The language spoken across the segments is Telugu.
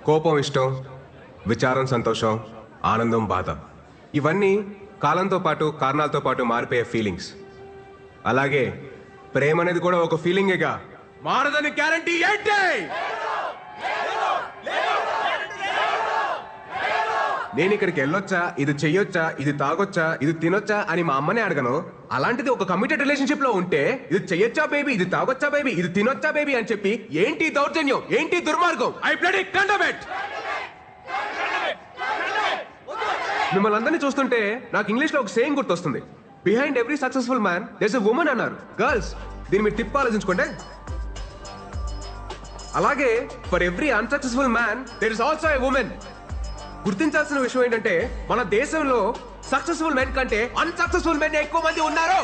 కోపం ఇష్టం, విచారం సంతోషం, ఆనందం బాధ, ఇవన్నీ కాలంతో పాటు కారణాలతో పాటు మారిపోయే ఫీలింగ్స్. అలాగే ప్రేమ అనేది కూడా ఒక ఫీలింగేగా, మారదని గ్యారంటీ ఏంటి? నేను ఇక్కడికి వెళ్ళొచ్చా, ఇది చెయ్యొచ్చా, ఇది తాగొచ్చా, ఇది తినొచ్చా అని మా అమ్మనే అడగను. అలాంటిది ఒక కమిటెడ్ రిలేషన్షిప్ లో ఉంటే ఇది చెయ్యొచ్చా బేబీ, ఇది తాగొచ్చా బేబీ, ఇది తినొచ్చా బేబీ అని చెప్పి ఏంటి దౌర్జన్యం, ఏంటి దుర్మార్గం? I bloody condemn it. మిమ్మల్ని అందరినీ చూస్తుంటే నాకు ఇంగ్లీష్ లో ఒక సేయింగ్ గుర్తొస్తుంది, behind every successful man there's a woman అన్నారు. గర్ల్స్, దీన్ని మీరు తిప్పి ఆలోచించుకోండి. అలాగే for every unsuccessful man there is also a women. గుర్తించాల్సిన విషయం ఏంటంటే మన దేశంలో సక్సెస్ఫుల్ మెన్ కంటే అన్సక్సెస్ఫుల్ మెన్ ఎక్కువ మంది ఉన్నారు.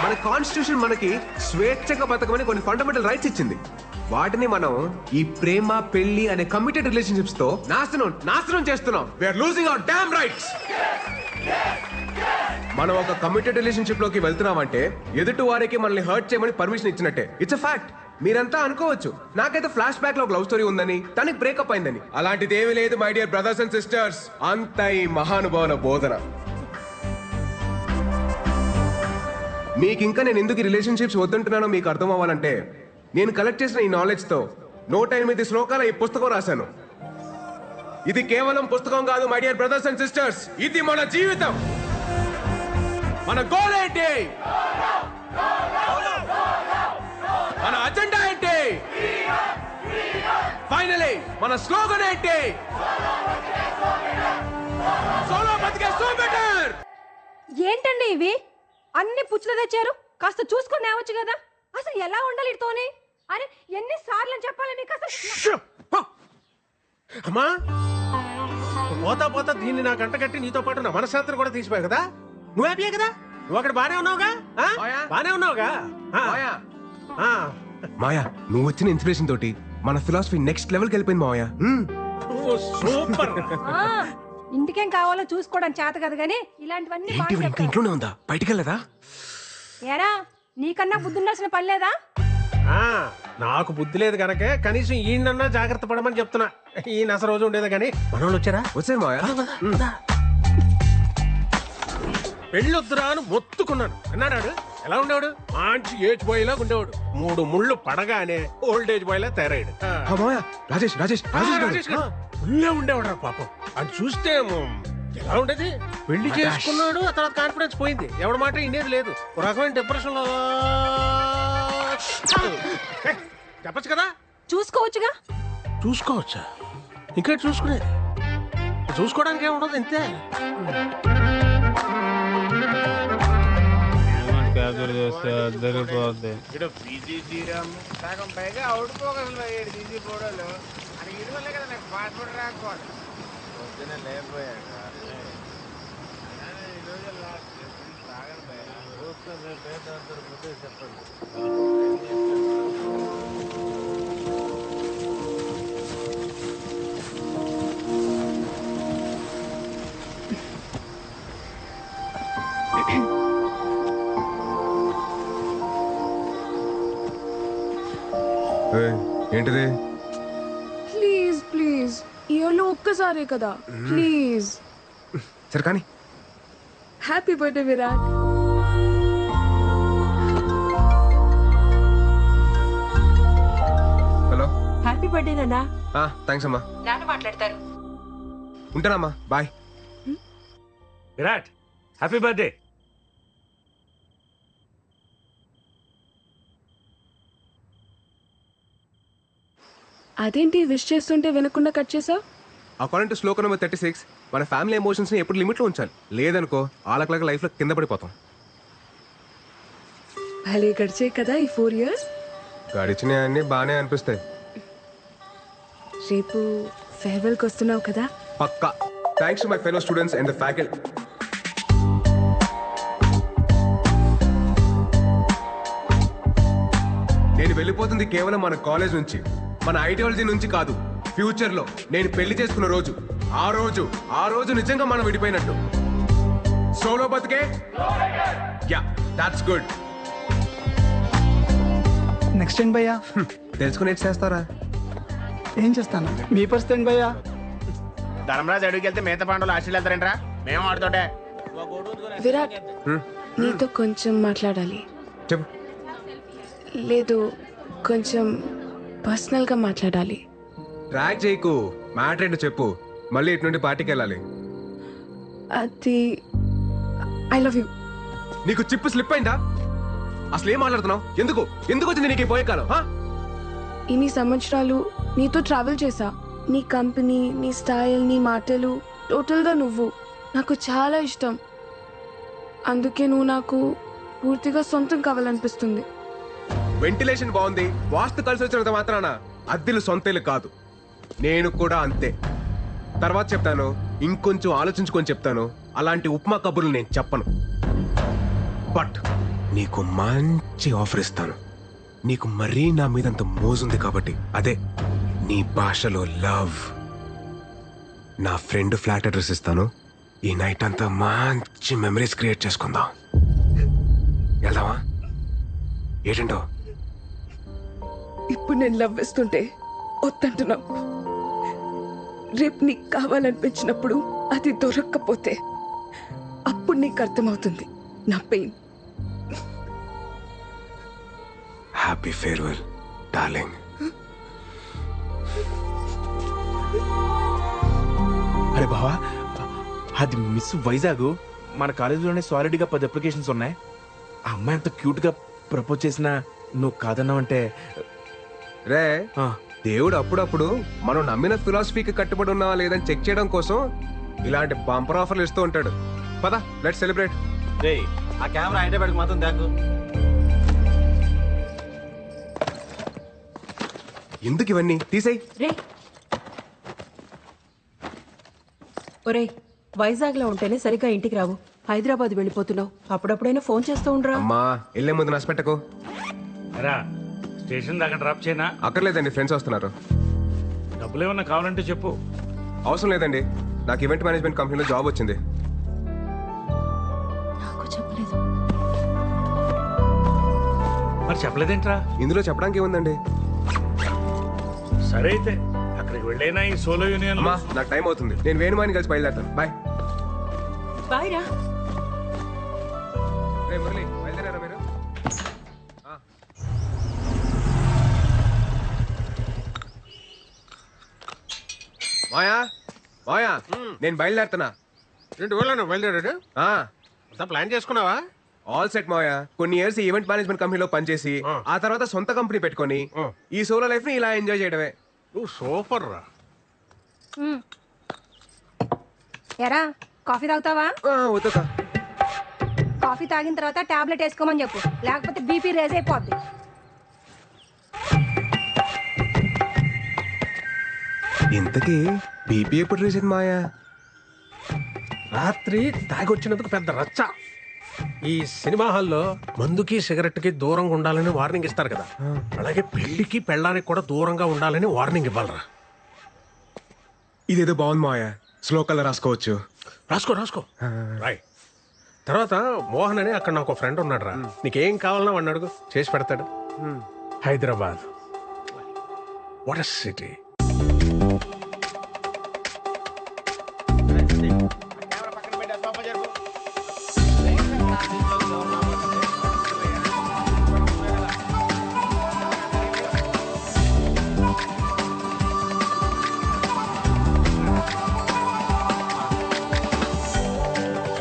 మన కాన్స్టిట్యూషన్ మనకి స్వేచ్ఛగా బతకమని కొన్ని ఫండమెంటల్ రైట్స్ ఇచ్చింది. వాటిని మనం ఈ ప్రేమ పెళ్లి అనే కమిటెడ్ రిలేషన్షిప్స్ తో నాశనం చేస్తున్నాం. We are losing our damn rights. మనం ఒక కమిటెడ్ రిలేషన్షిప్ లోకి వెళ్తున్నామంటే ఎదుటి వారికి మనల్ని హర్ట్ చేయమని పర్మిషన్ ఇచ్చినట్టే. It's a fact. మీరంతా అనుకోవచ్చు నాకైతే ఫ్లాష్ బ్యాక్ లో ఒక లవ్ స్టోరీ ఉందని, తనకి బ్రేకప్ అయిందని. అలాంటిది ఏమీ లేదు my dear brothers and sisters. అంత ఈ మహానుభావుల బోధన. మీకు ఇంకా నేను ఎందుకు రిలేషన్షిప్స్ వద్దంటున్నానో మీకు అర్థం అవ్వాలంటే, నేను కలెక్ట్ చేసిన ఈ నాలెడ్జ్ తో 108 శ్లోకాల ఈ పుస్తకం రాశాను. ఇది కేవలం పుస్తకం కాదు my dear brothers and sisters, ఇది మన జీవితం. మన గోల్ ఏంటి, మన అజెండా ఏంటి, ఫైనలీ మన స్లోగన్ ఏంటి? సోలో బతికే సో బెటర్. ఏంటండి ఇవి అన్ని పుచ్చులు తెచ్చారు? కాస్త చూసుకొని నేవచ్చు కదా. అసలు ఎలా ఉండాలి ఇతోని? అరే ఎన్నిసార్లు చెప్పాలి మీకు అసలు? అమ్మా పోతా దీన్ని నా గంట కట్టి నీతో పాటు నా మనశ్శాంతిని కూడా తీసిపోయావు కదా. నువ్వు హ్యాపీయే కదా? నువ్వు అక్కడ బానే ఉన్నావుగా? బానే ఉన్నావుగా? మాయా, నువ్వు వచ్చిన ఇన్స్పిరేషన్ తోటి మన ఫిలాసఫీ నెక్స్ట్ లెవెల్కి వెళ్ళిపోయింది మాయా. సూపర్. ఇంటికేం కావాలో చూసుకోవడం చేత కదా గానీ ఇలాంటివన్నీ బాగా ఇంకా చెప్తారు. ఇంట్లోనే ఉందా, బయటికి వెళ్ళదా? ఏరా నీకన్నా బుద్ధి ఉండాల్సిన పని లేదా? నాకు బుద్ధి లేదు కనుక కనీసం ఈయనన్నా జాగ్రత్త పడమని చెప్తున్నా. ఈయన అసలు రోజు ఉండేది కానీ మనోళ్ళు వచ్చారా? వచ్చారు మాయా. పెళ్ళొద్దురా అని మొత్తుకున్నాను. అన్నాడు. ఎలా ఉండేవాడు? మంచి ఏజ్ బాయ్ లాగా ఉండేవాడు. 3 ముళ్ళు పడగానే ఓల్డ్ ఏజ్ బాయ్ లా తయారయ్యాడు. మాయా, రాజేష్ రాజేష్ రాజేష్ ఉల్లే ఉండేవాడు రా పాపం. అది చూస్తే ఎలా ఉండేది? పెళ్లి చేసుకున్నాడు, ఆ తర్వాత కాన్ఫిడెన్స్ పోయింది. ఎవడి మాట ఇండేది లేదు. ఒక రకమైన డిప్రెషన్ లో. చెప్పచ్చు కదా. చూసుకోవచ్చుగా. చూసుకోవచ్చా? ఇంకా చూసుకునేది. చూసుకోవడానికి ఏముండదు, ఇంతే. సగం పైగా అవుడుకోగలరు తీసి ఫోటోలు అని ఇది వల్లే కదా నాకు పాస్పోర్ట్ రాకపోవాలి. పొద్దున లేకపోయాక ఈరోజు లాస్ట్ తాగలి చెప్పండి. ఏంటిది? ప్లీజ్ ప్లీజ్, ఇయర్లో ఒక్కసారే కదా, ప్లీజ్. సరే కానీ. Happy birthday Virat. Hello. Happy birthday నాన్న. థ్యాంక్స్ అమ్మా. నాన్న మాట్లాడతారు. ఉంటానమ్మా, బాయ్. Virat, happy birthday. అదేంటి విష్ చేస్తుంటే వినకుండా కట్ చేసావు? అకార్డింగ్ టు శ్లోక నెంబర్ 36, మన ఫ్యామిలీ ఎమోషన్స్ ని ఎప్పుడు లిమిట్ లో ఉంచాలి. లేదనుకో ఆలకలక లైఫ్ లో కింద పడిపోతాం. భలే గడిచే కదా ఈ 4 years. గడిచినవన్నీ బాగానే అనిపిస్తాయి. రేపు ఫేర్వెల్కి వస్తున్నావు కదా? పక్కా. Thanks to my fellow students and the faculty. నేను వెళ్ళిపోతుంది కేవలం మన కాలేజ్ నుంచి, మన ఐడియాలజీ నుంచి కాదు. ఫ్యూచర్ లో నేను పెళ్లి చేసుకున్న రోజు, ఆ రోజు నిజంగా మనం విడిపోయినట్టు. సోలో బతికే. Yeah, that's good. నెక్స్ట్ ఏంటి భయ్యా? తెలుసుకుని చేస్తారా? ఏం చేస్తాను మీ పరిస్థితి ఏంటి భయ్యా? ధర్మరాజు అడుగుకి వెళ్తే మిగతా పాండవులు ఆస్ట్రేలియా వెళ్తారంట్రా మేము ఆడుతుంటే విరాట్ నీతో కొంచెం మాట్లాడాలి. చెప్పు. లేదు, కొంచెం పర్సనల్గా మాట్లాడాలి. ట్రాక్ చేయకు, మ్యాటర్ ఏంటో చెప్పు. మళ్ళీ ఇటు నుండి పార్టీకి వెళ్ళాలి. అది ఐ లవ్ యూ. నీకు చిప్పు స్లిప్ అయిందా? అసలు ఏం మాట్లాడుతున్నావు? ఎందుకు ఎందుకు వచ్చింది నీకు ఈ పోయే కాలం? ఇన్ని సంవత్సరాలు నీతో ట్రావెల్ చేశా. నీ కంపెనీ, నీ స్టైల్, నీ మాటలు, టోటల్గా నువ్వు నాకు చాలా ఇష్టం. అందుకే నువ్వు నాకు పూర్తిగా సొంతం కావాలనిపిస్తుంది. వెంటిలేషన్ బాగుంది, వాస్తు కలిసి వచ్చినంత మాత్రాన అద్దెలు సొంతేలు కాదు. నేను కూడా అంతే. తర్వాత చెప్తాను, ఇంకొంచెం ఆలోచించుకొని చెప్తాను. అలాంటి ఉప్మా కబుర్లు నేను చెప్పను. బట్ నీకు మంచి ఆఫర్ ఇస్తాను. నీకు మరీ నా మీదంత మోజుంది కాబట్టి, అదే నీ భాషలో లవ్. నా ఫ్రెండ్ ఫ్లాట్ అడ్రస్ ఇస్తాను. ఈ నైట్ అంతా మంచి మెమరీస్ క్రియేట్ చేసుకుందాం. వెళ్దామా? ఏంటంటో? ఇప్పుడు నేను లవ్ వేస్తుంటే వద్దంటున్నావు. రేపు నీకు కావాలనిపించినప్పుడు అది దొరక్కపోతే అప్పుడు నీకు అర్థమవుతుంది నా పెయిన్. Happy farewell darling. అరే బావా, అది మిస్ వైజాగ్. మన కాలేజీలోనే సాలిడ్గా 10 అప్లికేషన్స్ ఉన్నాయి. ఆ అమ్మాయి అంత క్యూట్గా ప్రపోజ్ చేసినా నువ్వు కాదన్నావంటే రే, దేవుడు అప్పుడప్పుడు మనం నమ్మిన ఫిలాసఫీకి కట్టుబడి ఉన్నావా లేదని చెక్ చేయడం కోసం ఇలాంటి బంపర్ ఆఫర్లు ఇస్తూ ఉంటాడు. పద, లెట్స్ సెలబ్రేట్. ఆ కెమెరా హైదరాబాద్కి మాత్రం దాకు. ఎందుకు ఇవన్నీ తీసేయ్. రే ఒరేయ్, వైజాగ్ లో ఉంటేనే సరిగ్గా ఇంటికి రావు. హైదరాబాద్ వెళ్ళిపోతున్నావు. అప్పుడప్పుడైనా ఫోన్ చేస్తూ ఉండరా? అమ్మా, వెళ్ళే ముందు నష్టపెట్టకు. రా, స్టేషన్ దాకా డ్రాప్ చేయనా? అక్కర్లేదండి, ఫ్రెండ్స్ వస్తున్నారు. డబ్బులు ఏమన్నా కావాలంటే చెప్పు. అవసరం లేదండి, నాకు ఈవెంట్ మేనేజ్మెంట్ కంపెనీలో జాబ్ వచ్చింది. నాకు చెప్పలేదు. మరి చెప్పలేదేంట్రా? ఇందులో చెప్పడానికి ఏముందండి? సరే అయితే అక్కడికి వెళ్ళైనా ఈ సోలో యూనియన్ అమ్మా, నాకు టైం అవుతుంది. నేను వేణుమాని కలిసి బయలుదేరుతాను. బాయ్. బాయ్ రా. రే మురళి, బయలుదేరారా మీరు? మాయా, మాయా, నేను బయలుదేరుతున్నా. ఏంటి ఊళ్ళో బయలుదేరాడు? అంతా ప్లాన్ చేసుకున్నావా? ఆల్ సెట్ మాయా. కొన్ని ఇయర్స్ ఈవెంట్ మేనేజ్మెంట్ కంపెనీలో పనిచేసి ఆ తర్వాత సొంత కంపెనీ పెట్టుకొని ఈ సోలో లైఫ్ ని ఇలా ఎంజాయ్ చేయడమే. నువ్వు సూపర్ రా. ఎరా, కాఫీ తాగుతావా? వద్దుకా. కాఫీ తాగిన తర్వాత టాబ్లెట్ వేసుకోమని చెప్పు, లేకపోతే బీపీ రేజ్ అయిపోద్ది. ఇంతకీ బీపీ ఎప్పుడు రీసెంట్ మాయా? రాత్రి తాగొచ్చినందుకు పెద్ద రచ్చ. ఈ సినిమా హాల్లో మందుకి సిగరెట్ కి దూరంగా ఉండాలని వార్నింగ్ ఇస్తారు కదా, అలాగే పెళ్లికి పెళ్ళానికి కూడా దూరంగా ఉండాలని వార్నింగ్ ఇవ్వాలరా. ఇదేదో బాగుంది మాయా, స్లో కలర్ రాసుకోవచ్చు. రాసుకో రాసుకో. రాయ్. తర్వాత మోహన్ అని అక్కడ నాకు ఫ్రెండ్ ఉన్నాడు రా, నీకేం కావాలన్నా వాడిని అడుగు, చేసి పెడతాడు. Hyderabad what a city. Camera పక్కన పెట్టి సోఫా జరుపు.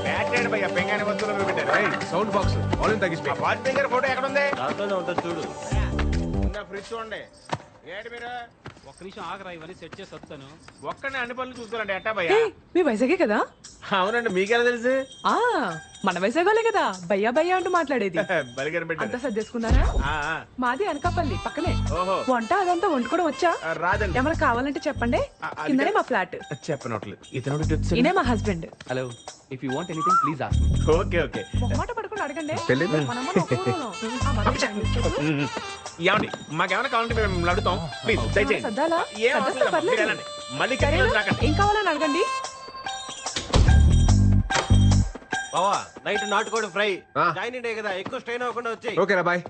బ్యాటరీ భయ్యా, పెంగానే వస్తువులు పెట్టారు. సౌండ్ బాక్స్ వాల్యూమ్ తగ్గించి. వాజ్పేయి గారి ఫోటో ఎక్కడ ఉంది? దాంట్లోనే ఉంటుంది చూడు. ఫ్రిడ్జ్ చూడండి. ఏంటి మీరు ఒక్క నిమిషం ఆగరా, ఇవన్నీ సెట్ చేసి వస్తాను. ఒక్కనే అన్ని పనులు చూసుకోవాలండి. ఎట్టా భయ్యా? మీ వైజాగే కదా? అవునండి, మీకెలా తెలుసు? ఆ మన వైజాగ్ కదా భయ్యా భయ్యా అంటూ మాట్లాడేది. బలిగారు అంతా పెట్టారు. సర్దేసుకున్నారా? ఆ, ఆ. మాది అనకాపల్లి పక్కనే. ఓహో. వంట అదంతా వండుకోవడం వచ్చా? రాదండి. ఏమైనా కావాలంటే చెప్పండి. అది కిందనే మా ఫ్లాట్. చెప్పనట్లేదు. ఇతను ఈయనే మా husband. Hello, if you want anything please ask me. Okay okay. మొహమాట పడుకుని అడగండి. పెళ్ళిందా? మనమ్మ ఒక్క ఊరులో. ఆ, మన ఏమండి, మాకేమైనా కావాలంటే మేము అడుగుతాం. ప్లీజ్ దయచేయండి. సర్దాలా? ఏం అవసరం సర్దేస్తే లేదు. పర్లేదు. మీరు వెళ్ళండి. మళ్ళీ సరేనా? కిందకి రాకండి. ఏం కావాలని అడగండి. బావా, నైట్ నాటుకోడి ఫ్రై. ఆ. జాయిన్ డే కదా, ఎక్కువ స్ట్రెయిన్ అవ్వకుండా వచ్చాయి. ఓకేరా, bye.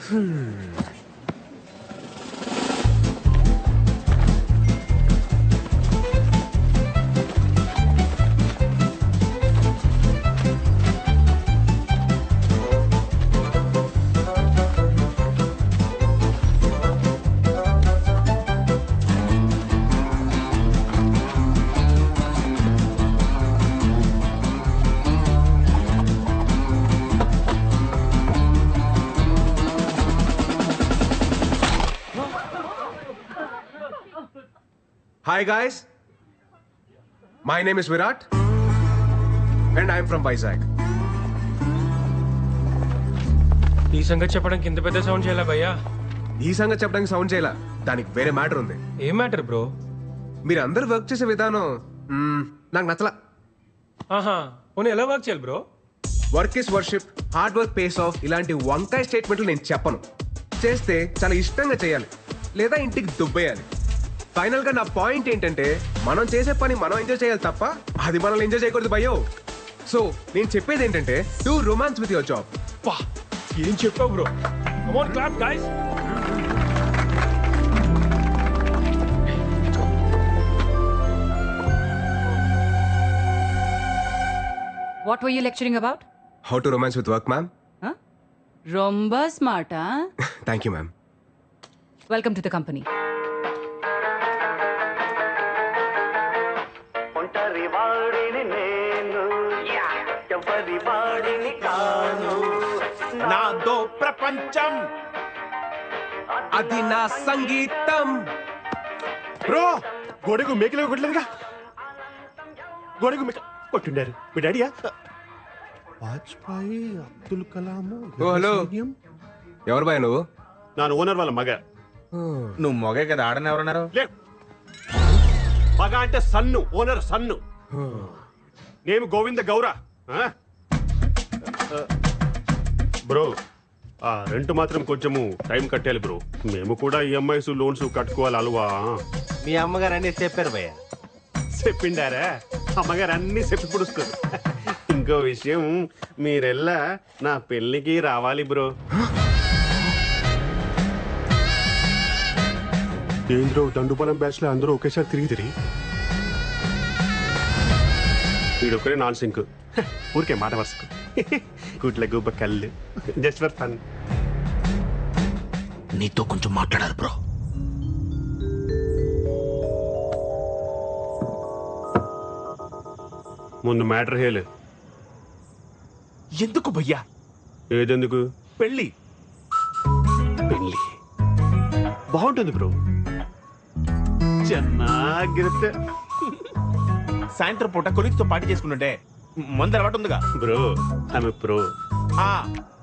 Hi guys, my name is Virat and I am from Vizag. ఈ సంగతి చెప్పడానికి ఇంత పెద్ద సౌండ్ చేయాలా భయ్యా? ఈ సంగతి చెప్పడానికి సౌండ్ చేయాల, దానికి వేరే మ్యాటర్ ఉంది. ఏం మ్యాటర్ బ్రో? మీరు అందరు వర్క్ చేసే విధానం నాకు నచ్చలా. ఆహా, పోనీ ఎలా వర్క్ చేయాలి bro? Work is worship, hard work pays of, ఇలాంటి వంకాయ స్టేట్మెంట్లు నేను చెప్పను. చేస్తే చాలా ఇష్టంగా చేయాలి, లేదా ఇంటికి దుబ్బేయాలి. ఫైనల్ గా నా పాయింట్ ఏంటంటే, మనం చేసే పని మనం ఎంజాయ్ చేయాలి తప్ప అది మనల్ని ఎంజాయ్ చేయకూడదు భయ్యో. సో నేను చెప్పేది ఏంటంటే, do romance with your job. పా ఏం చెప్పావు bro? Come on clap guys. What were you lecturing about? How to romance with work, ma'am. Romba smart, huh? Thank you ma'am. Welcome to the company. నాదో ప్రపంచం, అది నా సంగీతం. బ్రో గొడుగు మేకలో కొట్టలేదుగా. గొడుగు మేక కొట్టుండారు మీ డాడీయా? వాజ్పేయి, అబ్దుల్ కలాం. ఓ హలో, ఎవరు బాయ్ నువ్వు? నాన్న ఓనర్ వాళ్ళ మగ. నువ్వు మొగే కదా, ఆడని ఎవరన్నారు? లే, మగ అంటే సన్ను, ఓనర్ సన్ను. నేను గోవింద గౌర. బ్రో ఆ రెంట్ మాత్రం కొంచెము టైం కట్టాలి బ్రో. మేము కూడా ఈఎంఐస్ లోన్స్ కట్టుకోవాలి అలవా. మీ అమ్మగారు అన్ని చెప్పారు భయ్య. చెప్పిండారా? అమ్మగారు అన్ని చెప్పి పుడుస్తారు. ఇంకో విషయం, మీరెల్లా నా పెళ్ళికి రావాలి బ్రో. ఏంద్రో దండుపాలెం బ్యాచ్ లో అందరూ ఒకేసారి తిరిగి వీడొక్కడే నాన్ సింక్. ఊరికే మాట వరుసకు కూట్ల గుబ్బ కళ్ళు, జస్ట్ ఫర్ ఫన్. నీతో కొంచెం మాట్లాడాలి బ్రో. ముందు మ్యాటర్ హేలు. ఎందుకు భయ్యా? ఏదెందుకు? పెళ్ళి పెళ్ళి బాగుంటుంది బ్రో, ಚೆನ್ನಾಗಿರುತ್ತೆ. సాయంత్రం పూట కొలిక్తో పార్టీ చేసుకుంటుంటే మందు అలవాటు ఉందిగా బ్రో. ఆమె ప్రో.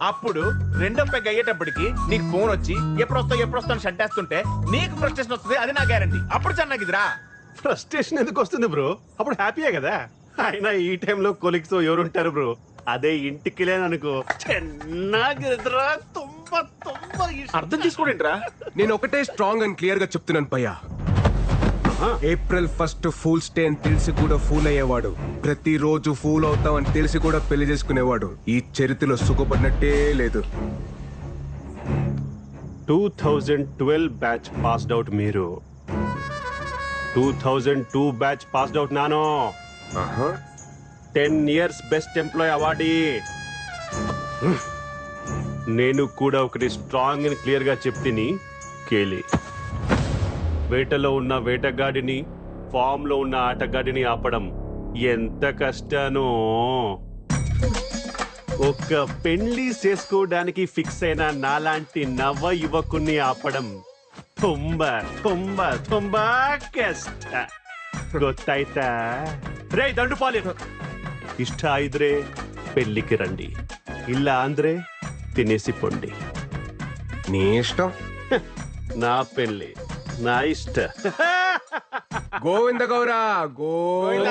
అప్పుడు రెండో పెగ్ అయ్యేటప్పటికి నీకు ఫోన్ వచ్చి ఎప్పుడు వస్తావు షట్ వేస్తుంటే నీకు ఫ్రస్ట్రేషన్ వస్తుంది. అది నా గ్యారంటీ. అప్పుడు చెన్నాగిదిరా. ఫ్రస్ట్రేషన్ ఎందుకు వస్తుంది బ్రో? అప్పుడు హ్యాపీయే కదా. అయినా ఈ టైంలో కొలిక్స్ ఎవరుంటారు బ్రో? అదే ఇంటికి లేననుకో, ಚೆನ್ನಾಗಿದ್ರಾ, తుంబ అర్థం చేసుకోండిరా. నేను ఒకటే స్ట్రాంగ్ అండ్ క్లియర్ గా చెప్తున్నాను భయ్యా. ఏప్రిల్ 1 ఫూల్స్ డే అని తెలిసి కూడా ఫూల్ అయ్యేవాడు, ప్రతిరోజు ఫూల్ అవుతాం అని తెలిసి కూడా పెళ్లి చేసుకునేవాడు ఈ చరిత్రలో సుఖపడినట్టే లేదు. 2012 బ్యాచ్ పాస్డ్ అవుట్ మీరు. 2002 బ్యాచ్ పాస్డ్ అవుట్ నాను. 10 years బెస్ట్ ఎంప్లాయ్ అవార్డీ. నేను కూడా ఒకటి స్ట్రాంగ్ అని క్లియర్ గా చెప్తిని కేలి. వేటలో ఉన్న వేటగాడిని, ఫామ్ లో ఉన్న ఆటగాడిని ఆపడం ఎంత కష్టానో. ఒక్క పెళ్లి చేసుకోవడానికి ఫిక్స్ అయిన నాలాంటి నవ యువకుని ఆపడం ತುಂಬಾ ತುಂಬಾ ತುಂಬಾ ಕಷ್ಟ. ಗೊತ್ತಾಯ್ತಾ? ರೇ ದಂಡುಪಾಳ್ಯ, ಇಷ್ಟ ಇದ್ರೆ పెళ్లికి రండి, ಇಲ್ಲ ಅಂದ್ರೆ తినేసి పొండి. నీ ఇష్టం. నా పెళ్లి నా ఇష్ట. గోవింద గౌరా గోవింద.